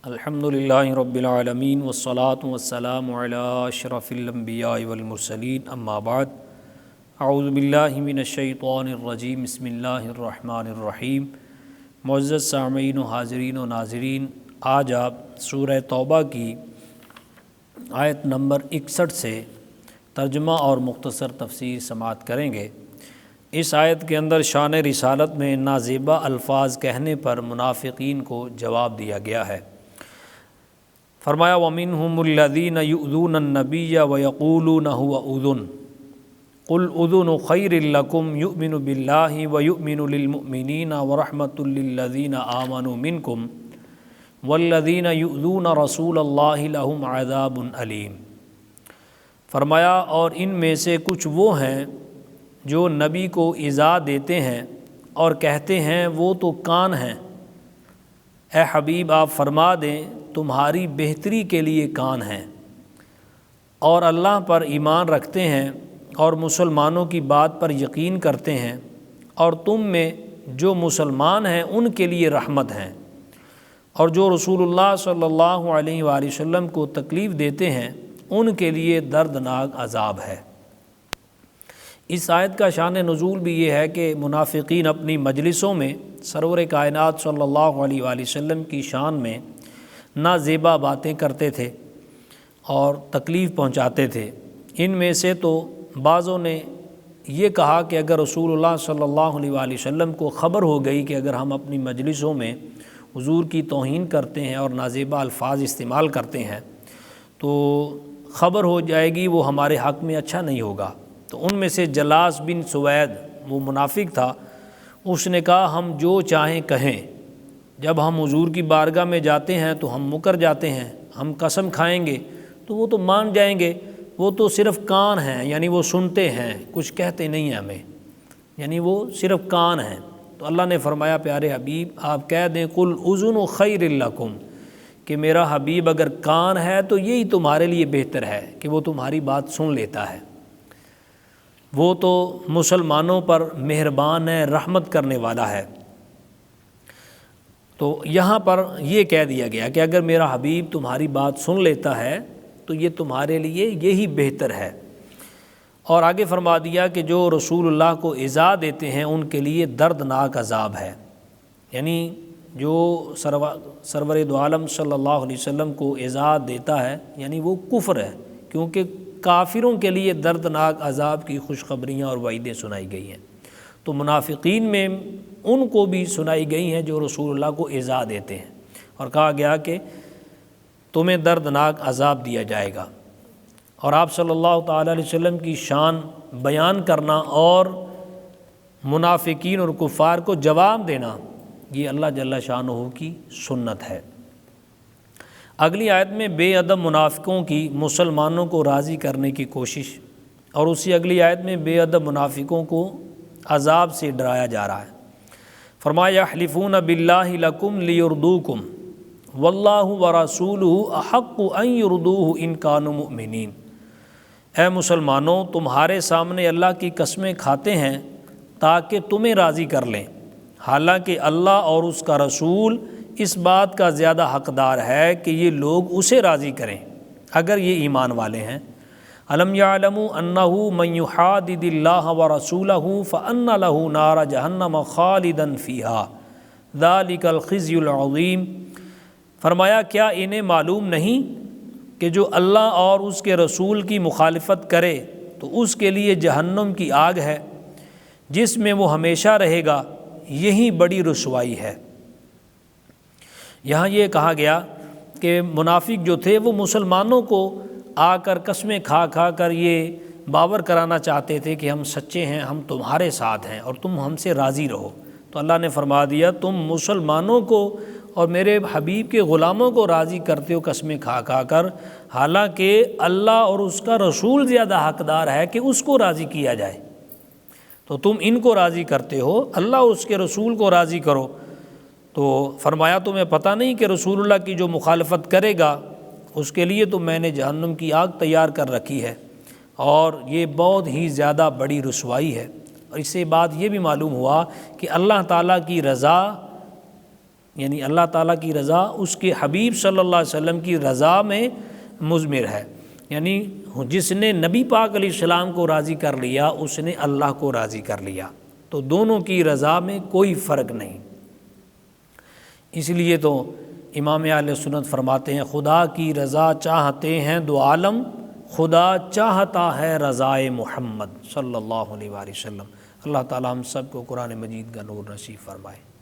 الحمدللہ رب العالمین والصلاة والسلام علی اشرف الانبیاء والمرسلین اما بعد اعوذ باللہ من الشیطان الرجیم بسم اللہ الرحمن الرحیم۔ معزز سامعین و حاضرین و ناظرین، آج آپ سورہ توبہ کی آیت نمبر 61 سے ترجمہ اور مختصر تفسیر سماعت کریں گے۔ اس آیت کے اندر شان رسالت میں نازیبا الفاظ کہنے پر منافقین کو جواب دیا گیا ہے۔ فرمایا وَمِنْهُمُ الَّذِينَ يُؤْذُونَ النَّبِيَّ وَيَقُولُونَ هُوَ أُذُنٌ قُلْ أُذُنُ خَيْرٍ لَكُمْ يُؤْمِنُ بِاللَّهِ وَيُؤْمِنُ لِلْمُؤْمِنِينَ وَرَحْمَةٌ لِلَّذِينَ آمَنُوا مِنْكُمْ وَالَّذِينَ يُؤْذُونَ رَسُولَ اللَّهِ لَهُمْ عَذَابٌ أَلِيمٌ۔ فرمایا اور ان میں سے کچھ وہ ہیں جو نبی کو ایذا دیتے ہیں اور کہتے ہیں وہ تو کان ہیں۔ اے حبیب آپ فرما دیں تمہاری بہتری کے لیے کان ہیں، اور اللہ پر ایمان رکھتے ہیں اور مسلمانوں کی بات پر یقین کرتے ہیں، اور تم میں جو مسلمان ہیں ان کے لیے رحمت ہیں، اور جو رسول اللہ صلی اللہ علیہ وآلہ وسلم کو تکلیف دیتے ہیں ان کے لیے دردناک عذاب ہے۔ اس آیت کا شان نزول بھی یہ ہے کہ منافقین اپنی مجلسوں میں سرور کائنات صلی اللہ علیہ وآلہ وسلم کی شان میں نازیبا باتیں کرتے تھے اور تکلیف پہنچاتے تھے۔ ان میں سے تو بعضوں نے یہ کہا کہ اگر رسول اللہ صلی اللہ علیہ وآلہ وسلم کو خبر ہو گئی کہ اگر ہم اپنی مجلسوں میں حضور کی توہین کرتے ہیں اور نازیبا الفاظ استعمال کرتے ہیں تو خبر ہو جائے گی وہ ہمارے حق میں اچھا نہیں ہوگا۔ تو ان میں سے جلاس بن سوید وہ منافق تھا، اس نے کہا ہم جو چاہیں کہیں، جب ہم حضور کی بارگاہ میں جاتے ہیں تو ہم مکر جاتے ہیں، ہم قسم کھائیں گے تو وہ تو مان جائیں گے، وہ تو صرف کان ہیں، یعنی وہ سنتے ہیں کچھ کہتے نہیں ہیں ہمیں، یعنی وہ صرف کان ہیں۔ تو اللہ نے فرمایا پیارے حبیب آپ کہہ دیں قل اذن خیر لکم، کہ میرا حبیب اگر کان ہے تو یہی تمہارے لیے بہتر ہے کہ وہ تمہاری بات سن لیتا ہے، وہ تو مسلمانوں پر مہربان ہے، رحمت کرنے والا ہے۔ تو یہاں پر یہ کہہ دیا گیا کہ اگر میرا حبیب تمہاری بات سن لیتا ہے تو یہ تمہارے لیے یہی بہتر ہے۔ اور آگے فرما دیا کہ جو رسول اللہ کو ایذا دیتے ہیں ان کے لیے دردناک عذاب ہے، یعنی جو سرور دو عالم صلی اللہ علیہ وسلم کو ایذا دیتا ہے یعنی وہ کفر ہے، کیونکہ کافروں کے لیے دردناک عذاب کی خوشخبریاں اور وعیدیں سنائی گئی ہیں۔ تو منافقین میں ان کو بھی سنائی گئی ہیں جو رسول اللہ کو ایذا دیتے ہیں، اور کہا گیا کہ تمہیں دردناک عذاب دیا جائے گا۔ اور آپ صلی اللہ تعالیٰ علیہ وسلم کی شان بیان کرنا اور منافقین اور کفار کو جواب دینا یہ اللہ جل شانہ کی سنت ہے۔ اگلی آیت میں بے ادب منافقوں کی مسلمانوں کو راضی کرنے کی کوشش، اور اسی اگلی آیت میں بے ادب منافقوں کو عذاب سے ڈرایا جا رہا ہے۔ فرمایا یحلفون باللہ لکم لیردوکم واللہ ورسولہ احق ان یردوہ ان کانوا مؤمنین۔ اے مسلمانوں تمہارے سامنے اللہ کی قسمیں کھاتے ہیں تاکہ تمہیں راضی کر لیں، حالانکہ اللہ اور اس کا رسول اس بات کا زیادہ حقدار ہے کہ یہ لوگ اسے راضی کریں اگر یہ ایمان والے ہیں۔ الم یعلموا انہ من یحادد اللہ ورسولہ فان لہ نار جہنم خالدا فیہا ذلک الخزی العظیم۔ فرمایا کیا انہیں معلوم نہیں کہ جو اللہ اور اس کے رسول کی مخالفت کرے تو اس کے لیے جہنم کی آگ ہے جس میں وہ ہمیشہ رہے گا، یہی بڑی رسوائی ہے۔ یہاں یہ کہا گیا کہ منافق جو تھے وہ مسلمانوں کو آ کر قسمیں کھا کھا کر یہ باور کرانا چاہتے تھے کہ ہم سچے ہیں، ہم تمہارے ساتھ ہیں اور تم ہم سے راضی رہو۔ تو اللہ نے فرما دیا تم مسلمانوں کو اور میرے حبیب کے غلاموں کو راضی کرتے ہو قسمیں کھا کھا کر، حالانکہ اللہ اور اس کا رسول زیادہ حقدار ہے کہ اس کو راضی کیا جائے، تو تم ان کو راضی کرتے ہو، اللہ اور اس کے رسول کو راضی کرو۔ تو فرمایا تمہیں پتہ نہیں کہ رسول اللہ کی جو مخالفت کرے گا اس کے لیے تو میں نے جہنم کی آگ تیار کر رکھی ہے، اور یہ بہت ہی زیادہ بڑی رسوائی ہے۔ اور اس سے بات یہ بھی معلوم ہوا کہ اللہ تعالیٰ کی رضا یعنی اللہ تعالیٰ کی رضا اس کے حبیب صلی اللہ علیہ وسلم کی رضا میں مضمر ہے، یعنی جس نے نبی پاک علیہ السلام کو راضی کر لیا اس نے اللہ کو راضی کر لیا، تو دونوں کی رضا میں کوئی فرق نہیں۔ اس لیے تو امام اہل سنت فرماتے ہیں خدا کی رضا چاہتے ہیں دو عالم، خدا چاہتا ہے رضائے محمد صلی اللہ علیہ وآلہ وسلم۔ اللہ تعالیٰ ہم سب کو قرآن مجید کا نور نصیب فرمائے۔